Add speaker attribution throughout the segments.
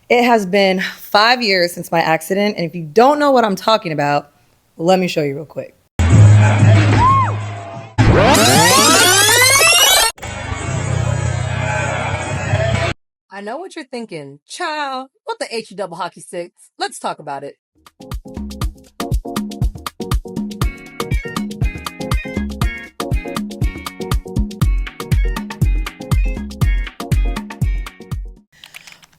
Speaker 1: It has been 5 years since my accident, and if you don't know what I'm talking about, let me show you real quick. I know what you're thinking. Child, what the H double hockey sticks? Let's talk about it.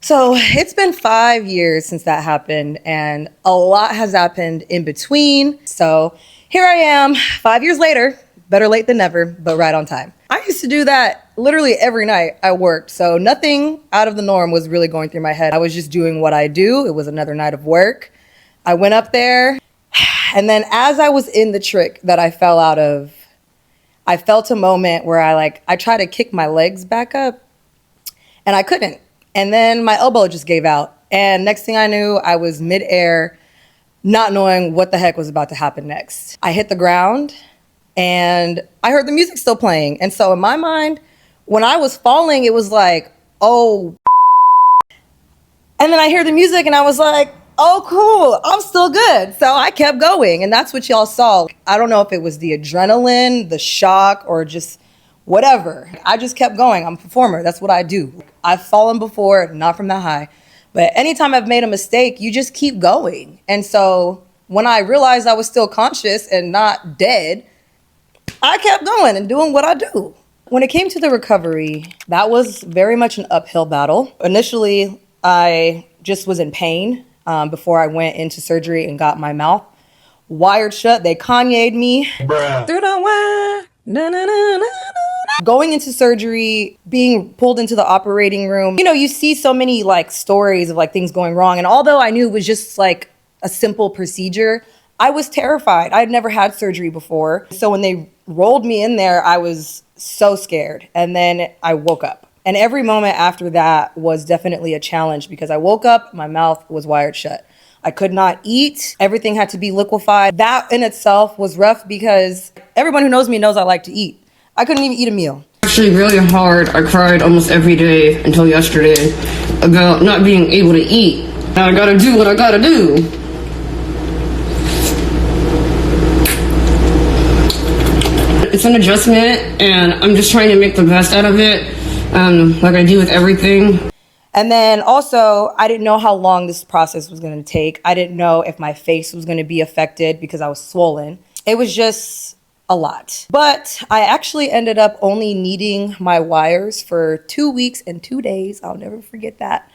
Speaker 1: So it's been 5 years since that happened, and a lot has happened in between. So here I am, 5 years later, better late than never, but right on time. I used to do that literally every night I worked, so nothing out of the norm was really going through my head. I was just doing what I do. It was another night of work. I went up there, and then as I was in the trick that I fell out of, I felt a moment where I tried to kick my legs back up, and I couldn't. And then my elbow just gave out. And next thing I knew, I was midair, not knowing what the heck was about to happen next. I hit the ground and I heard the music still playing. And so in my mind, when I was falling, it was like, oh. And then I hear the music and I was like, oh, cool, I'm still good. So I kept going. And that's what y'all saw. I don't know if it was the adrenaline, the shock, or just whatever. I just kept going. I'm a performer. That's what I do. I've fallen before, not from that high. But anytime I've made a mistake, you just keep going. And so when I realized I was still conscious and not dead, I kept going and doing what I do. When it came to the recovery, that was very much an uphill battle. Initially, I just was in pain before I went into surgery and got my mouth wired shut. They Kanye'd me. Bruh. Through the wire. Na, na, na, na. Going into surgery, being pulled into the operating room, you see so many stories of things going wrong. And although I knew it was just a simple procedure, I was terrified. I'd never had surgery before. So when they rolled me in there, I was so scared. And then I woke up. And every moment after that was definitely a challenge because I woke up, my mouth was wired shut. I could not eat. Everything had to be liquefied. That in itself was rough because everyone who knows me knows I like to eat. I couldn't even eat a meal.
Speaker 2: Actually really hard. I cried almost every day until yesterday about not being able to eat. Now I gotta do what I gotta do. It's an adjustment and I'm just trying to make the best out of it, like I do with everything.
Speaker 1: And then also, I didn't know how long this process was gonna take. I didn't know if my face was gonna be affected because I was swollen. It was just a lot. But I actually ended up only needing my wires for 2 weeks and 2 days. I'll never forget that.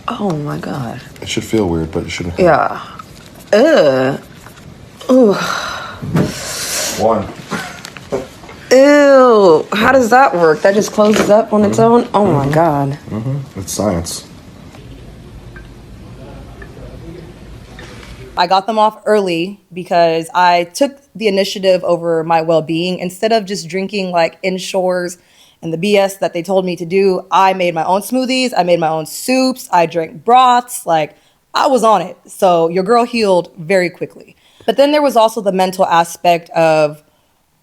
Speaker 1: Oh my God.
Speaker 3: It should feel weird, but it shouldn't.
Speaker 1: Yeah. Ooh.
Speaker 3: One.
Speaker 1: Ew. How does that work? That just closes up on its own? Oh my God.
Speaker 3: It's science.
Speaker 1: I got them off early because I took the initiative over my well-being. Instead of just drinking inshores and the BS that they told me to do, I made my own smoothies. I made my own soups. I drank broths. I was on it. So your girl healed very quickly. But then there was also the mental aspect of,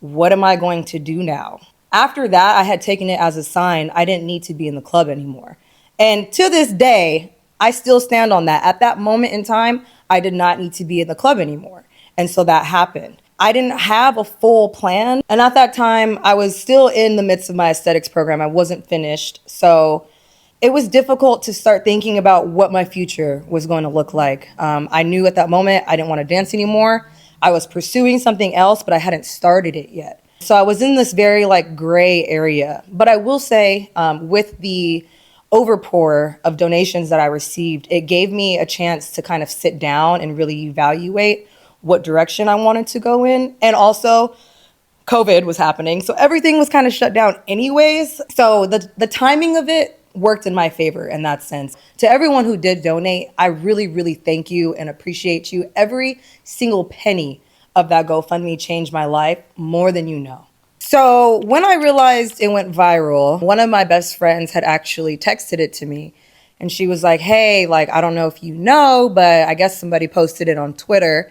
Speaker 1: what am I going to do now? After that, I had taken it as a sign I didn't need to be in the club anymore. And to this day, I still stand on that. At that moment in time, I did not need to be in the club anymore. And so that happened. I didn't have a full plan. And at that time, I was still in the midst of my aesthetics program. I wasn't finished. So it was difficult to start thinking about what my future was going to look like. I knew at that moment I didn't want to dance anymore. I was pursuing something else, but I hadn't started it yet. So I was in this very gray area. But I will say with the overpour of donations that I received, it gave me a chance to kind of sit down and really evaluate what direction I wanted to go in. And also, COVID was happening, so everything was kind of shut down anyways. So the timing of it worked in my favor in that sense. To everyone who did donate, I really, really thank you and appreciate you. Every single penny of that GoFundMe changed my life more than you know. So when I realized it went viral, one of my best friends had actually texted it to me. And she was like, hey, I don't know if you know, but I guess somebody posted it on Twitter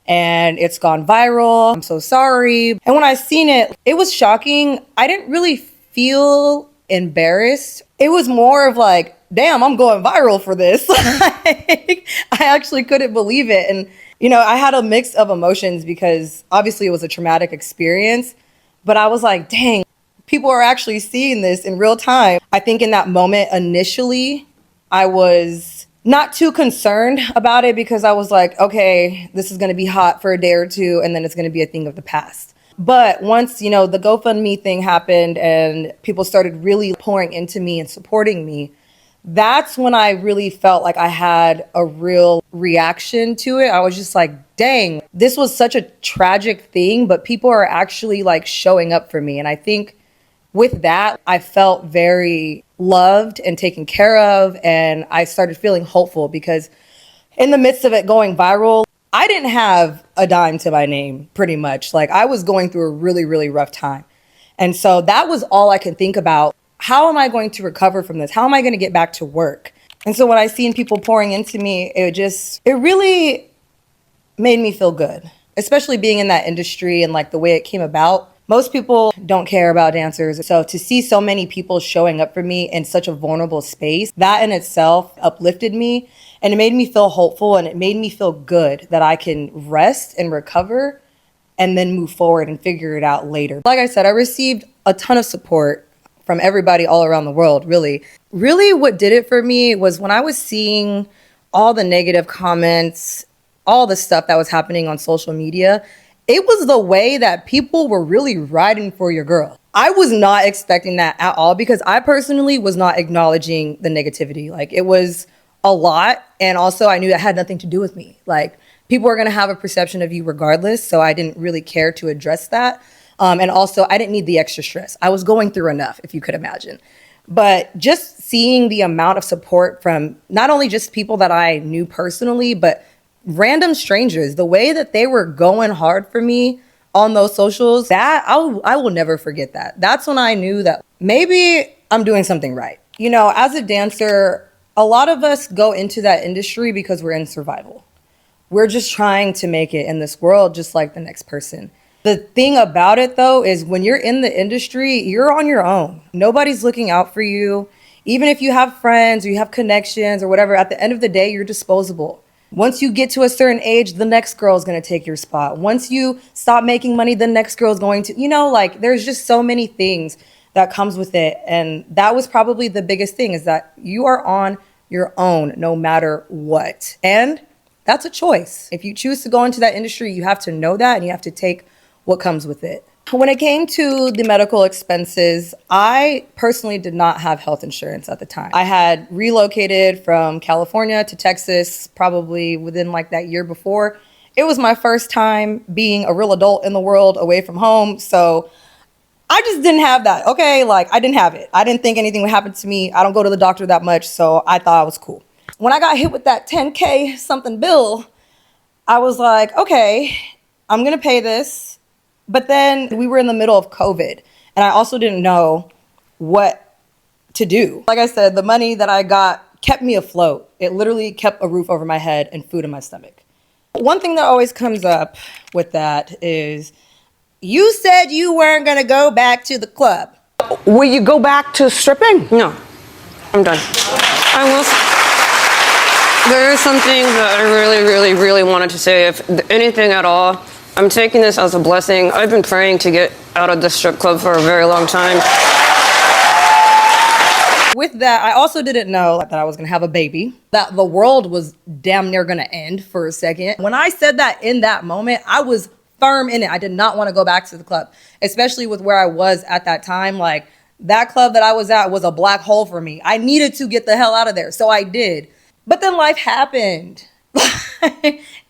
Speaker 1: and it's gone viral. I'm so sorry. And when I seen it, it was shocking. I didn't really feel embarrassed. It was more of like, damn, I'm going viral for this. Like, I actually couldn't believe it. And, you know, I had a mix of emotions because obviously it was a traumatic experience, but I was like, dang, people are actually seeing this in real time. I think in that moment, initially, I was not too concerned about it because I was like, okay, this is going to be hot for a day or two, and then it's going to be a thing of the past. But once, you know, the GoFundMe thing happened and people started really pouring into me and supporting me, that's when I really felt like I had a real reaction to it. I was just like, dang, this was such a tragic thing, but people are actually like showing up for me. And I think with that, I felt very loved and taken care of. And I started feeling hopeful because in the midst of it going viral, I didn't have a dime to my name, pretty much. Like, I was going through a really, really rough time. And so that was all I could think about. How am I going to recover from this? How am I going to get back to work? And so when I seen people pouring into me, it really made me feel good, especially being in that industry and like the way it came about. Most people don't care about dancers. So to see so many people showing up for me in such a vulnerable space, that in itself uplifted me. And it made me feel hopeful, and it made me feel good that I can rest and recover and then move forward and figure it out later. Like I said, I received a ton of support from everybody all around the world, really. Really what did it for me was when I was seeing all the negative comments, all the stuff that was happening on social media, it was the way that people were really riding for your girl. I was not expecting that at all because I personally was not acknowledging the negativity. Like, it was a lot. And also I knew that had nothing to do with me. Like, people are going to have a perception of you regardless. So I didn't really care to address that. And also I didn't need the extra stress. I was going through enough, if you could imagine. But just seeing the amount of support from not only just people that I knew personally, but random strangers, the way that they were going hard for me on those socials, that I will never forget that. That's when I knew that maybe I'm doing something right. You know, as a dancer, a lot of us go into that industry because we're in survival. We're just trying to make it in this world just like the next person. The thing about it, though, is when you're in the industry, you're on your own. Nobody's looking out for you. Even if you have friends or you have connections or whatever, at the end of the day, you're disposable. Once you get to a certain age, the next girl is going to take your spot. Once you stop making money, the next girl is going to, you know, like, there's just so many things that comes with it. And that was probably the biggest thing, is that you are on your own no matter what. And that's a choice. If you choose to go into that industry, you have to know that and you have to take what comes with it. When it came to the medical expenses, I personally did not have health insurance at the time. I had relocated from California to Texas probably within like that year before. It was my first time being a real adult in the world away from home. So I just didn't have that. Okay, like, I didn't have it. I didn't think anything would happen to me. I don't go to the doctor that much, so I thought I was cool. When I got hit with that 10K something bill, I was like, okay, I'm gonna pay this. But then we were in the middle of COVID, and I also didn't know what to do. Like I said, the money that I got kept me afloat. It literally kept a roof over my head and food in my stomach. One thing that always comes up with that is, you said you weren't gonna go back to the club.
Speaker 4: Will you go back to stripping?
Speaker 2: No, I'm done. I will. There is something that I really, really, really wanted to say. If anything at all, I'm taking this as a blessing. I've been praying to get out of this strip club for a very long time.
Speaker 1: With that, I also didn't know that I was gonna have a baby, that the world was damn near gonna end for a second. When I said that in that moment, I was firm in it. I did not want to go back to the club, especially with where I was at that time. Like, that club that I was at was a black hole for me. I needed to get the hell out of there, so I did. But then life happened.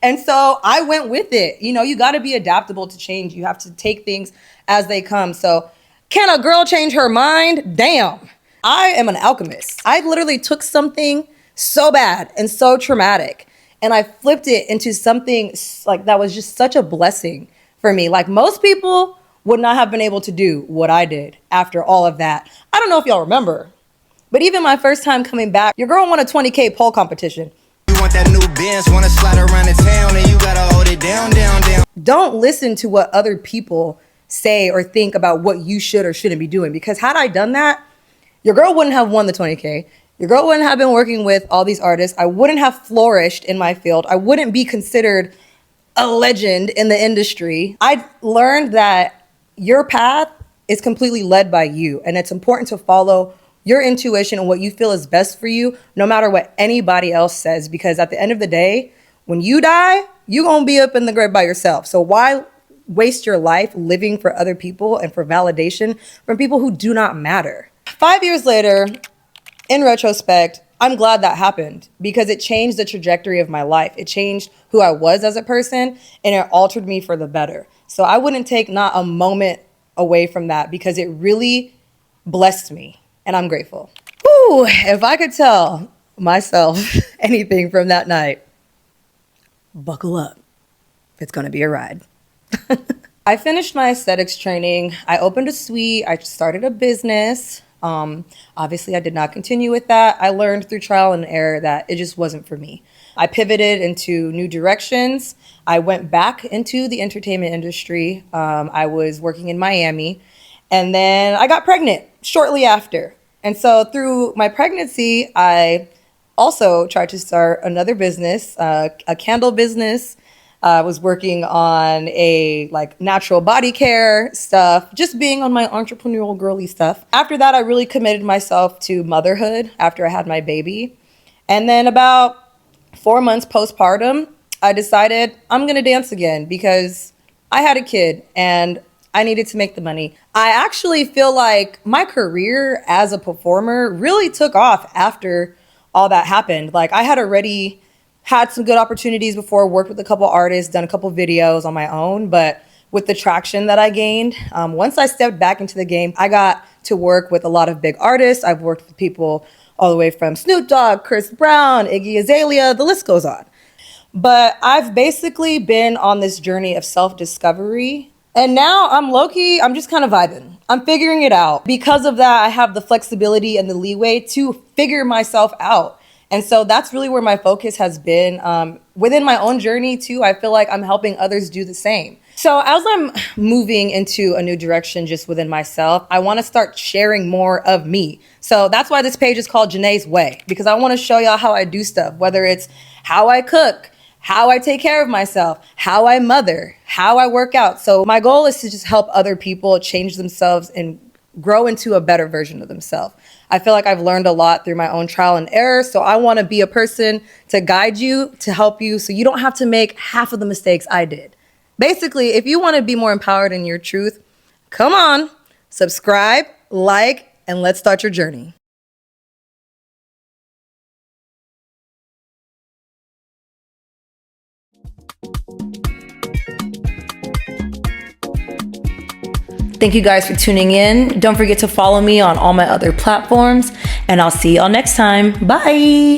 Speaker 1: And so I went with it. You know, you got to be adaptable to change. You have to take things as they come. So can a girl change her mind? Damn. I am an alchemist. I literally took something so bad and so traumatic, and I flipped it into something like that was just such a blessing for me. Like, most people would not have been able to do what I did after all of that. I don't know if y'all remember, but even my first time coming back, your girl won a 20K pole competition.
Speaker 5: You want that new Benz, wanna slide around the town, and you gotta hold it down, down, down.
Speaker 1: Don't listen to what other people say or think about what you should or shouldn't be doing. Because had I done that, your girl wouldn't have won the 20K. Your girl wouldn't have been working with all these artists. I wouldn't have flourished in my field. I wouldn't be considered a legend in the industry. I learned that your path is completely led by you, and it's important to follow your intuition and what you feel is best for you, no matter what anybody else says, because at the end of the day, when you die, you're gonna be up in the grave by yourself. So why waste your life living for other people and for validation from people who do not matter? 5 years later, in retrospect, I'm glad that happened because it changed the trajectory of my life. It changed who I was as a person, and it altered me for the better. So I wouldn't take not a moment away from that because it really blessed me, and I'm grateful. Whew, if I could tell myself anything from that night, buckle up. It's gonna be a ride. I finished my aesthetics training. I opened a suite. I started a business. Obviously, I did not continue with that. I learned through trial and error that it just wasn't for me. I pivoted into new directions. I went back into the entertainment industry. I was working in Miami, and then I got pregnant shortly after. And so through my pregnancy, I also tried to start another business, a candle business. I was working on a natural body care stuff, just being on my entrepreneurial girly stuff. After that, I really committed myself to motherhood after I had my baby. And then about 4 months postpartum, I decided I'm gonna dance again because I had a kid and I needed to make the money. I actually feel like my career as a performer really took off after all that happened. Like I had already had some good opportunities before, worked with a couple artists, done a couple videos on my own, but with the traction that I gained, once I stepped back into the game, I got to work with a lot of big artists. I've worked with people all the way from Snoop Dogg, Chris Brown, Iggy Azalea, the list goes on. But I've basically been on this journey of self-discovery, and now I'm low-key, I'm just kind of vibing. I'm figuring it out. Because of that, I have the flexibility and the leeway to figure myself out. And so that's really where my focus has been. Within my own journey too, I feel like I'm helping others do the same. So as I'm moving into a new direction just within myself, I want to start sharing more of me. So that's why this page is called Genea's Way, because I want to show y'all how I do stuff, whether it's how I cook, how I take care of myself, how I mother, how I work out. So my goal is to just help other people change themselves and grow into a better version of themselves. I feel like I've learned a lot through my own trial and error. So I want to be a person to guide you, to help you, so you don't have to make half of the mistakes I did. Basically, if you want to be more empowered in your truth, come on, subscribe, like, and let's start your journey. Thank you guys for tuning in. Don't forget to follow me on all my other platforms, and I'll see y'all next time. Bye.